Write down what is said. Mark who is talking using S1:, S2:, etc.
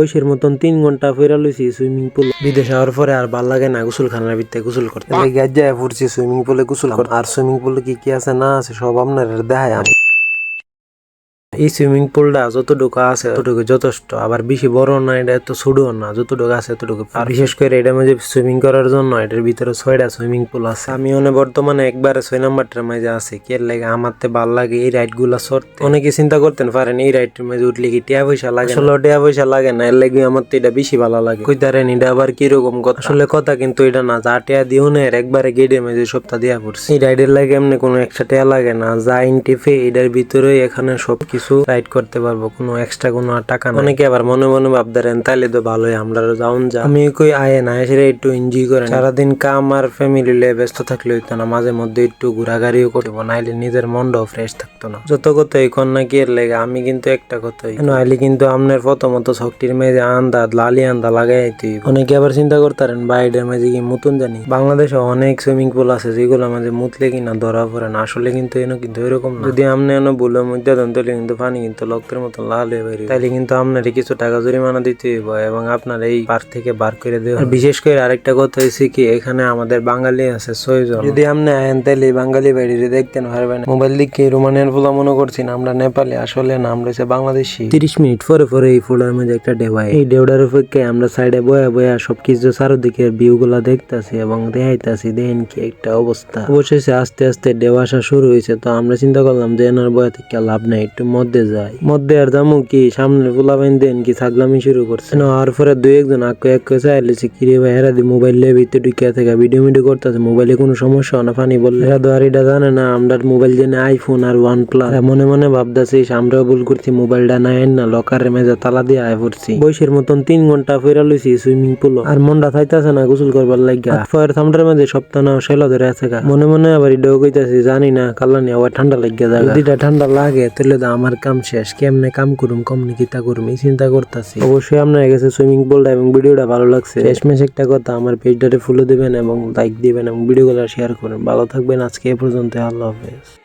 S1: বয়সের মতন 3 ঘন্টা ফেরা লইছি সুইমিং পুল। বিদেশে যাওয়ার পরে আর ভাল লাগে না গোসলখানার ভিতরে গোসল করতে। যায় পড়ছি সুইমিং পুলে গোসল করতে। আর সুইমিং পুলে কি আছে না আছে সব আপনার দেখায় আমি। এই সুইমিং পুলটা যতটুকু আছে ততটুকু যথেষ্ট, আবার বেশি বড় না, এটা এত ছোটও না, যতটুকু আছে ততটুকু। আর বিশেষ করে এটা মাঝে সুইমিং করার জন্য এটার ভিতরে 6টা সুইমিং পুল আছে। আমি বর্তমানে একবারে 6 নাম্বারটার মাঝে আছে। কি লাগে আমার ভাল লাগে এই রাইড গুলা চড়তে। অনেকে চিন্তা করতেন পারেন এই রাইডের মাঝে উঠলে কি টিয়া পয়সা লাগে? আসলে টিয়া পয়সা লাগে না, এর লাগে আমার তো এটা বেশি ভালো লাগে। কইতারেন এটা আবার কিরকম কথা? আসলে কথা কিন্তু এটা না, যা টিয়া দিও না একবারে গেটের মাঝে সপ্তাহ দিয়া পড়ছে। এই রাইডের লাগে এমনি কোনো একটা টিয়া লাগে না, যা ইনটিফে এটার ভিতরে এখানে সবকিছু রাইড করতে পারবো, কোনো এক্সট্রা কোনো টাকা না। অনেকে আবার মনে মনে ভাবদারেন তাইলে তো ভালোই, আমরা যাওন যা। আমি কই আয়ে না এসে একটু এনজয় করেন। সারাদিন কাম আর ফ্যামিলি লিয়ে ব্যস্ত থাকলে হইতো না, মাঝে মধ্যে একটু ঘোরাঘুরিও করবো, নাইলে নিজের মনটাও ফ্রেশ থাকতো না। যত কথাই কন না কি এর লেগে আমি কিন্তু একটা কথাই নাইলে কিন্তু আপনার প্রথমত শক্তির মেঝে আন্দা লালি আন্দা লাগাই তুই। অনেকে আবার চিন্তা করতারেন বাইরের মাঝে কি মুতুন জানি। বাংলাদেশে অনেক সুইমিং পুল আছে যেগুলো মাঝে মুতলে কিনা ধরা পড়ে না। আসলে কিন্তু এনো কিন্তু এরকম না। যদি আপনি ভুলের মধ্যে দেন তাহলে কিন্তু পানি কিন্তু রক্তের মতো লাল হয়ে বেরিয়ে, তাইলে কিন্তু আপনার কিছু টাকা জরিমানা দিতে হইব এবং আপনার এই পার্ক থেকে বার করে দেওয়া। বিশেষ করে আরেকটা কথা হয়েছে কি, এখানে আমাদের বাঙালি আছে 6 জন। যদি আপনি আয়েন তাইলে বাঙালি বাইরে দেখতেন পারবেন। মোবাইল দিকে রোমানিয়ান ফুলা মনে করছি না, আমরা নেপালি, আসলে না আমরা হচ্ছে বাংলাদেশি। 30 মিনিট পরে এই ফুলার মধ্যে একটা ঢেউ, এই ঢেউটার অপেক্ষায় আমরা সাইডে বয়া সবকিছু চারদিকের ভিউ গুলা দেখতেছি এবং দেখাইতেছি। দেখেন কি একটা অবস্থা। অবশেষে আস্তে আস্তে ঢেউ আসা শুরু হয়েছে, তো আমরা চিন্তা করলাম যে এনার বয়া থেকে লাভ নাই, একটু মধ্যে যাই। মধ্যে আর দামু কি সামনে ফুলাবেন দেন কি ছাগলামি শুরু করছে। আর পরে 2-1 জন এক চাইলেছে কিরে ভাই হেরা দি মোবাইল লেয়ে ভিতরে ঢুকে থেকে ভিডিও করতেছে। মোবাইলে কোনো সমস্যা না পানি বললে এরা তো আর এটা জানে না আমরা মোবাইল জেনে আইফোন আর OnePlus। মনে মনে ভাবতেছি আমরাও ভুল করছি, মোবাইলটা না এন না লকারের মেজে তালা দিয়ে আয় পড়ছি। বয়সের মতন 3 ঘন্টা ফেরা লইছি সুইমিং পুল। আর মনটা চাইতেছে না গোসল করবার লাগিয়া। ফয়ের থামটার মাঝে সপ্তাহ না শেলো ধরে আছে গা। মনে মনে আবার এটাও কইতাছি জানি না কাল্লানি আবার ঠান্ডা লাগিয়া যায়। যদি ঠান্ডা লাগে তাহলে তো আমার কাম শেষ। কেমনে কাম করুম কমনি কিতা করুম এই চিন্তা করতেছি। অবশ্যই আপনার কাছে সুইমিং পুলটা এবং ভিডিওটা ভালো লাগছে, শেষমেশ একটা কথা, আমার পেজটারে ফলো দিবেন এবং লাইক দিবেন এবং ভিডিওগুলো শেয়ার করেন। ভালো থাকবেন, আজকে এ পর্যন্ত, আল্লাহ হাফেজ।